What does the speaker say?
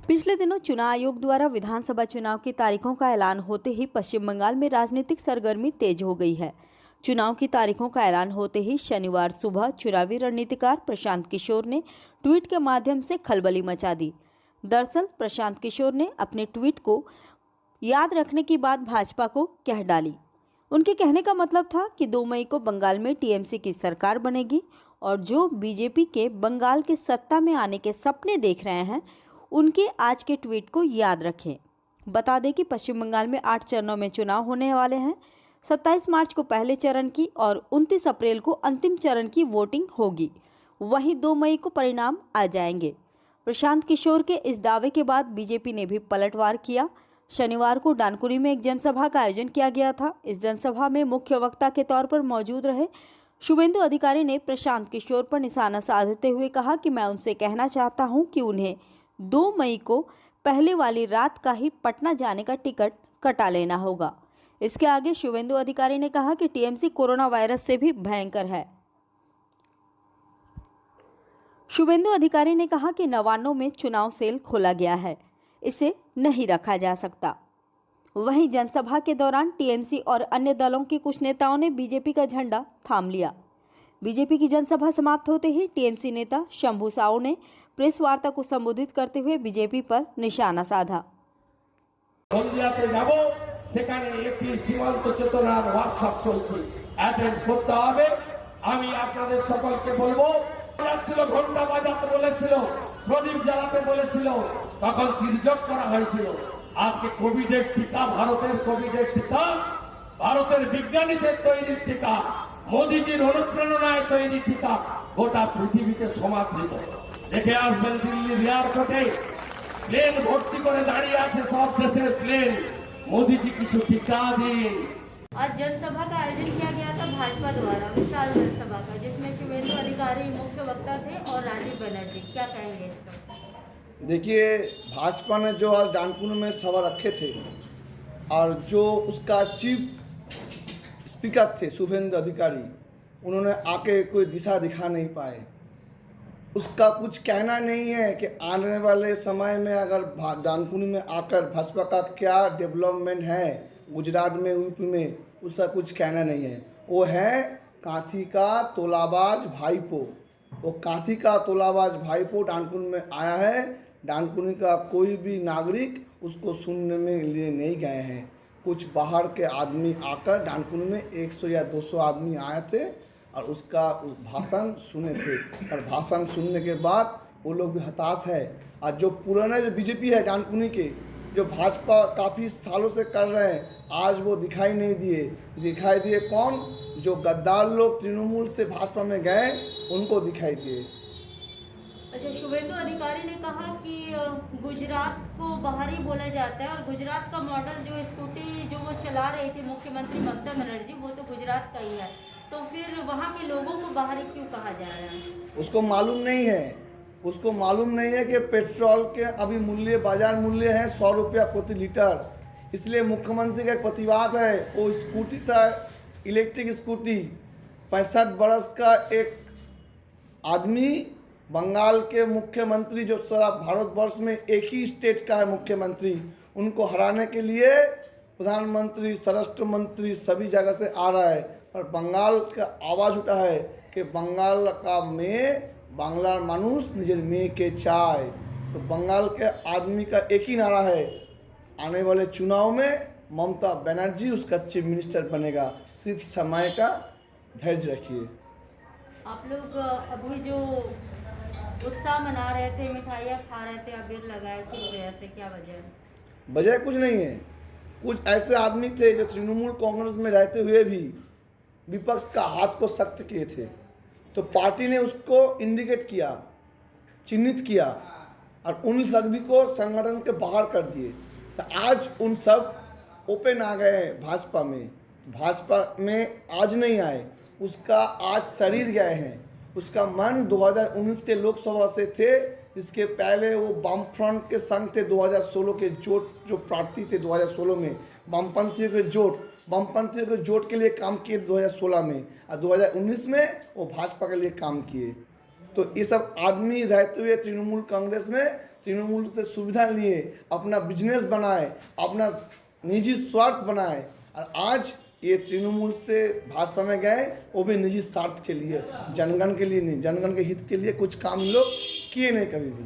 पिछले दिनों चुनाव आयोग द्वारा विधानसभा चुनाव की तारीखों का ऐलान होते ही पश्चिम बंगाल में राजनीतिक सरगर्मी तेज हो गई है। चुनाव की तारीखों का ऐलान होते ही शनिवार सुबह चुनावी रणनीतिकार प्रशांत किशोर ने ट्वीट के माध्यम से खलबली मचा दी। दरअसल प्रशांत किशोर ने अपने ट्वीट को याद रखने की बात भाजपा को कह डाली। उनके कहने का मतलब था कि 2 मई को बंगाल में टीएमसी की सरकार बनेगी और जो बीजेपी के बंगाल के सत्ता में आने के सपने देख रहे हैं उनके आज के ट्वीट को याद रखें। बता दें कि पश्चिम बंगाल में 8 चरणों में चुनाव होने वाले हैं। 27 मार्च को पहले चरण की और 29 अप्रैल को अंतिम चरण की वोटिंग होगी। वहीं 2 मई को परिणाम आ जाएंगे। प्रशांत किशोर के इस दावे के बाद बीजेपी ने भी पलटवार किया। शनिवार को डानकुनी में एक जनसभा का आयोजन किया गया था। इस जनसभा में मुख्य वक्ता के तौर पर मौजूद रहे शुभेंदु अधिकारी ने प्रशांत किशोर पर निशाना साधते हुए कहा कि मैं उनसे कहना चाहता हूं कि उन्हें 2 मई को पहले वाली रात का ही पटना जाने का टिकट कटा लेना होगा। इसके आगे शुभेंदु अधिकारी ने कहा कि टीएमसी कोरोना वायरस से भी भयंकर है। शुभेंदु अधिकारी ने कहा कि नवान्नों में चुनाव सेल खोला गया है, इसे नहीं रखा जा सकता। वहीं जनसभा के दौरान टीएमसी और अन्य दलों के कुछ नेताओं ने बीजेपी का झंडा थाम लिया। बीजेपी की जनसभा समाप्त होते ही टीएमसी नेता शंभू साहू ने प्रेस वार्ता को संबोधित करते हुए बीजेपी पर निशाना साधा। হলদিয়াতে যাব, সেখানে একটি সীমান্ত চেতনার ওয়ার্কশপ চলছে, অ্যাটেন্ড করতে হবে। আমি আপনাদের সকলকে বলবো, যাচ্ছিল ঘন্টা বাজাতে বলেছিল, প্রদীপ জ্বালাতে বলেছিল, তখন তির্যক করা হয়েছিল। আজকে কোভিডের টিকা, ভারতের কোভিডের টিকা, ভারতের বিজ্ঞানীদের তৈরি টিকা, মোদিজির অনুপ্রেরণায় তৈরি টিকা গোটা পৃথিবীতে সমাদৃত। দেখে আসবেন দিল্লির এয়ারপোর্টে প্লেন ভর্তি করে দাঁড়িয়ে আছে সব দেশের প্লেন। মোদিজি কিছু টিকা দিন। आज जनसभा का आयोजन किया गया था भाजपा द्वारा, विशाल जनसभा का, जिसमें शुभेंदु अधिकारी मुख्य वक्ता थे और राजीव बनर्जी। क्या कहेंगे इस पर? देखिए, भाजपा ने जो आज डानकुनी में सभा रखे थे और जो उसका चीफ स्पीकर थे शुभेंदु अधिकारी, उन्होंने आके कोई दिशा दिखा नहीं पाए। उसका कुछ कहना नहीं है कि आने वाले समय में अगर डानकुनी में आकर भाजपा का क्या डेवलपमेंट है गुजरात में, यूपी में, उसका कुछ कहना नहीं है। वो है कांथी का तोलाबाज भाईपो। वो कांथी का तोलाबाज भाईपो डानकुनी में आया है। डानकुनी का कोई भी नागरिक उसको सुनने में लिए नहीं गए हैं। कुछ बाहर के आदमी आकर डानकुनी में 100 या 200 आदमी आए थे और उसका भाषण सुने थे, और भाषण सुनने के बाद वो लोग भी हताश है। और जो पुराने जो बीजेपी है डानकुनी के, जो भाजपा काफ़ी सालों से कर रहे हैं, आज वो दिखाई नहीं दिए। दिखाई दिए कौन? जो गद्दार लोग तृणमूल से भाजपा में गए, उनको दिखाई दिए। अच्छा, शुभेंदु अधिकारी ने कहा कि गुजरात को बाहरी बोला जाता है और गुजरात का मॉडल जो स्कूटी जो वो चला रही थी मुख्यमंत्री ममता बनर्जी, वो तो गुजरात का ही है, तो फिर वहाँ के लोगों को बाहरी क्यों कहा जा रहा है? उसको मालूम नहीं है। उसको मालूम नहीं है कि पेट्रोल के अभी मूल्य, बाजार मूल्य है 100 रुपया प्रति लीटर। इसलिए मुख्यमंत्री का एक प्रतिवाद है। वो स्कूटी था, इलेक्ट्रिक स्कूटी, 65 बरस का एक आदमी, बंगाल के मुख्यमंत्री जो सारा भारतवर्ष में एक ही स्टेट का है मुख्यमंत्री, उनको हराने के लिए प्रधानमंत्री, स्वराष्ट्र मंत्री सभी जगह से आ रहा है। और बंगाल का आवाज़ उठा है कि बंगाल का में बांग्लार मानुष निजेर मेये के चाय। तो बंगाल के आदमी का एक ही नारा है, आने वाले चुनाव में ममता बनर्जी उसका चीफ मिनिस्टर बनेगा। सिर्फ समय का धैर्य रखिए। आप लोग अभी जो उत्साह मना रहे थे, मिठाइयाँ खा रहे थे, अबीर लगाए, किस वजह से, क्या वजह? वजह कुछ नहीं है। कुछ ऐसे आदमी थे जो तृणमूल कांग्रेस में रहते हुए भी विपक्ष का हाथ को सख्त किए थे, तो पार्टी ने उसको इंडिकेट किया, चिन्हित किया और उन सभी को संगठन के बाहर कर दिए। तो आज उन सब ओपन आ गए हैं भाजपा में। भाजपा में आज नहीं आए, उसका आज शरीर गए हैं। उसका मन 2019 के लोकसभा से थे, इसके पहले वो वामफ्रंट के संग थे। 2016 के जोट जो प्रार्थी थे 2016 में, वामपंथियों के जोट के लिए काम किए 2016 में, और 2019 में वो भाजपा के लिए काम किए। तो ये सब आदमी रहते हुए तृणमूल कांग्रेस में तृणमूल से सुविधा लिए, अपना बिजनेस बनाए, अपना निजी स्वार्थ बनाए, और आज ये तृणमूल से भाजपा में गए, वो भी निजी स्वार्थ के लिए, जनगण के लिए नहीं, जनगण के हित के लिए कुछ काम लोग किए नहीं कभी भी।